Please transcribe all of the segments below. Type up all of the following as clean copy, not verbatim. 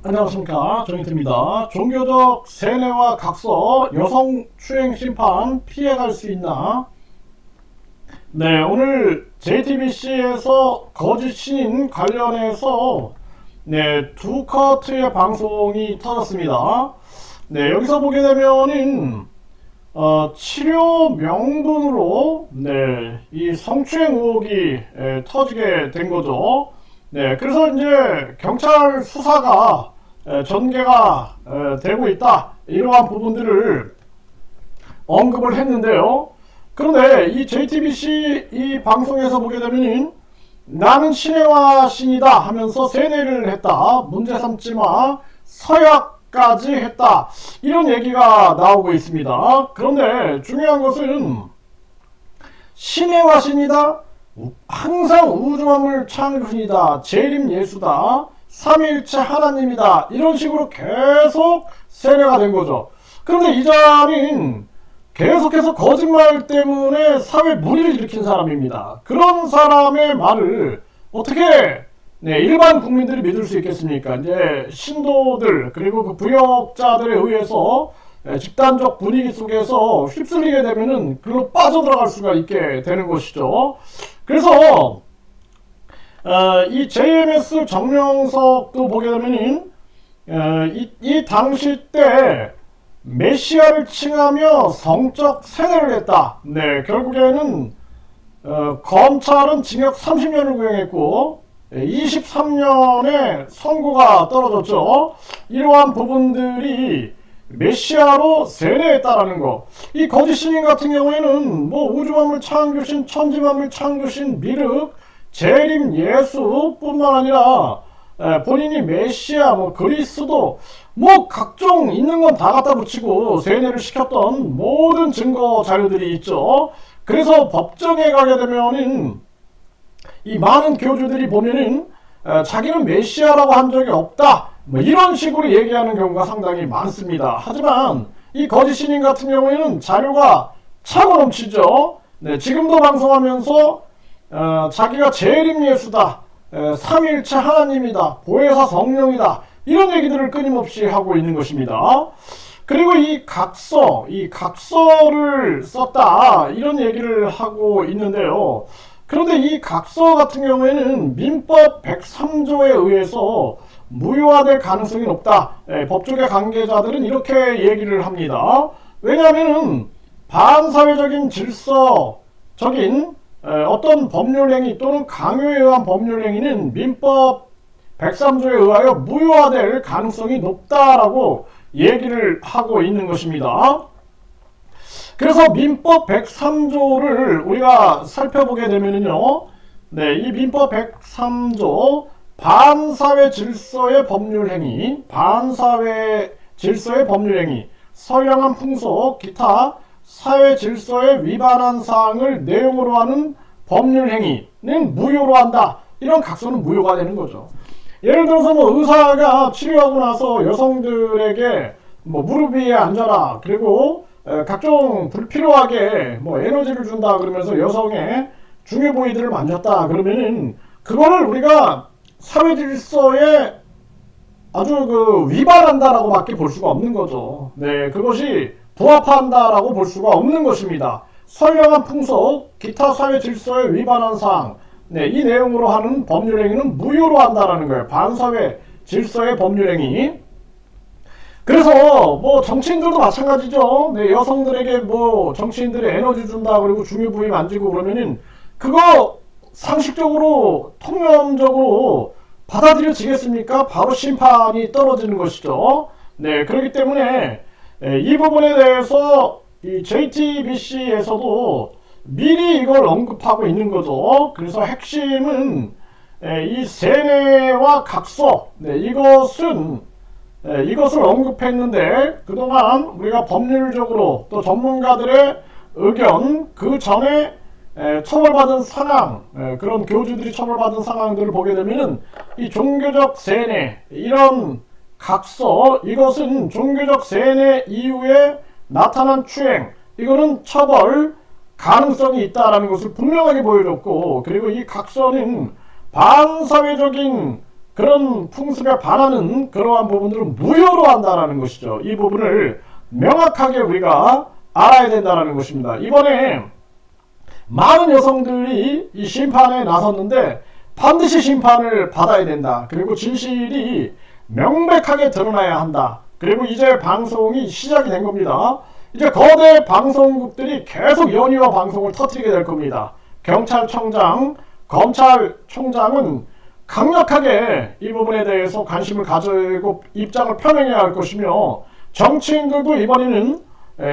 안녕하십니까, 조인트입니다. 종교적 세뇌와 각서, 여성 추행 심판 피해갈 수 있나? 네, 오늘 JTBC에서 거짓 신인 관련해서 두 커트의 방송이 터졌습니다. 네, 여기서 보게 되면은 치료 명분으로 이 성추행 의혹이 터지게 된 거죠. 네, 그래서 이제 경찰 수사가 전개가 되고 있다, 이러한 부분들을 언급을 했는데요. 그런데 이 JTBC 이 방송에서 보게 되면 나는 신혜와 신이다 하면서 세뇌를 했다, 문제 삼지마, 서약까지 했다, 이런 얘기가 나오고 있습니다. 그런데 중요한 것은 신혜와 신이다, 항상 우주만물 창조신이다, 재림 예수다, 삼위일체 하나님이다, 이런 식으로 계속 세뇌가 된 거죠. 그런데 이 자는 계속해서 거짓말 때문에 사회 물의를 일으킨 사람입니다. 그런 사람의 말을 어떻게 일반 국민들이 믿을 수 있겠습니까? 이제 신도들 그리고 그 부역자들에 의해서 집단적 분위기 속에서 휩쓸리게 되면은 그걸로 빠져들어갈 수가 있게 되는 것이죠. 그래서 이 JMS 정명석도 보게 되면은 이 당시 때 메시아를 칭하며 성적 세뇌를 했다. 결국에는 검찰은 징역 30년을 구형했고 23년에 선고가 떨어졌죠. 이러한 부분들이 메시아로 세뇌했다라는 거. 이 거짓 신인 같은 경우에는 뭐 우주만물 창조신, 천지만물 창조신, 미륵, 재림 예수 뿐만 아니라 본인이 메시아, 그리스도, 각종 있는 건 다 갖다 붙이고 세뇌를 시켰던 모든 증거 자료들이 있죠. 그래서 법정에 가게 되면은 이 많은 교주들이 보면은 자기는 메시아라고 한 적이 없다, 이런 식으로 얘기하는 경우가 상당히 많습니다. 하지만 이 거짓 신인 같은 경우에는 자료가 차고 넘치죠. 지금도 방송하면서 자기가 재림 예수다, 삼위일체 하나님이다, 보혜사 성령이다, 이런 얘기들을 끊임없이 하고 있는 것입니다. 그리고 이 각서를 썼다, 이런 얘기를 하고 있는데요. 그런데 이 각서 같은 경우에는 민법 103조에 의해서 무효화될 가능성이 높다. 법조계 관계자들은 이렇게 얘기를 합니다. 왜냐하면 반사회적인 질서적인 어떤 법률행위 또는 강요에 의한 법률행위는 민법 103조에 의하여 무효화될 가능성이 높다라고 얘기를 하고 있는 것입니다. 그래서 민법 103조를 우리가 살펴보게 되면요, 이 민법 103조 반사회 질서의 법률행위, 선량한 풍속, 기타 사회 질서에 위반한 사항을 내용으로 하는 법률행위는 무효로 한다. 이런 각서는 무효가 되는 거죠. 예를 들어서 의사가 치료하고 나서 여성들에게 무릎 위에 앉아라, 그리고 각종 불필요하게 에너지를 준다 그러면서 여성의 중요 부위들을 만졌다 그러면은 그거를 우리가 사회 질서에 아주 위반한다라고 밖에 볼 수가 없는 거죠. 그것이 부합한다라고 볼 수가 없는 것입니다. 선량한 풍속, 기타 사회 질서에 위반한 사항, 이 내용으로 하는 법률행위는 무효로 한다라는 거예요. 반사회 질서의 법률행위. 그래서 정치인들도 마찬가지죠. 여성들에게 정치인들이 에너지 준다 그리고 중요 부위 만지고 그러면은 그거 상식적으로 통념적으로 받아들여지겠습니까? 바로 심판이 떨어지는 것이죠. 그렇기 때문에 이 부분에 대해서 이 JTBC에서도 미리 이걸 언급하고 있는 거죠. 그래서 핵심은 이 세뇌와 각서, 이것을 언급했는데 그동안 우리가 법률적으로 또 전문가들의 의견, 그 전에 처벌받은 상황, 그런 교주들이 처벌받은 상황들을 보게 되면은 이 종교적 세뇌, 이런 각서, 이것은 종교적 세뇌 이후에 나타난 추행, 이거는 처벌 가능성이 있다라는 것을 분명하게 보여줬고, 그리고 이 각서는 반사회적인 그런 풍습에 반하는 그러한 부분들은 무효로 한다라는 것이죠. 이 부분을 명확하게 우리가 알아야 된다는 것입니다. 이번에 많은 여성들이 이 심판에 나섰는데 반드시 심판을 받아야 된다. 그리고 진실이 명백하게 드러나야 한다. 그리고 이제 방송이 시작이 된 겁니다. 이제 거대 방송국들이 계속 연이어 방송을 터뜨리게 될 겁니다. 경찰청장, 검찰총장은 강력하게 이 부분에 대해서 관심을 가지고 입장을 표명해야 할 것이며, 정치인들도 이번에는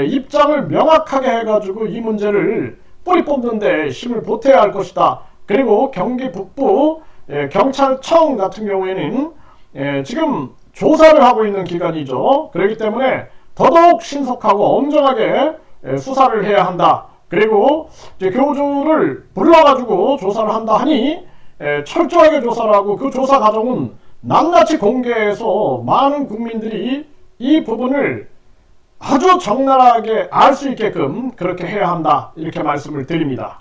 입장을 명확하게 해가지고 이 문제를 뿌리 뽑는 데 힘을 보태야 할 것이다. 그리고 경기 북부 경찰청 같은 경우에는 지금 조사를 하고 있는 기간이죠. 그렇기 때문에 더더욱 신속하고 엄정하게 수사를 해야 한다. 그리고 이제 교주를 불러가지고 조사를 한다 하니 철저하게 조사를 하고, 그 조사 과정은 낱낱이 공개해서 많은 국민들이 이 부분을 아주 적나라하게 알 수 있게끔 그렇게 해야 한다. 이렇게 말씀을 드립니다.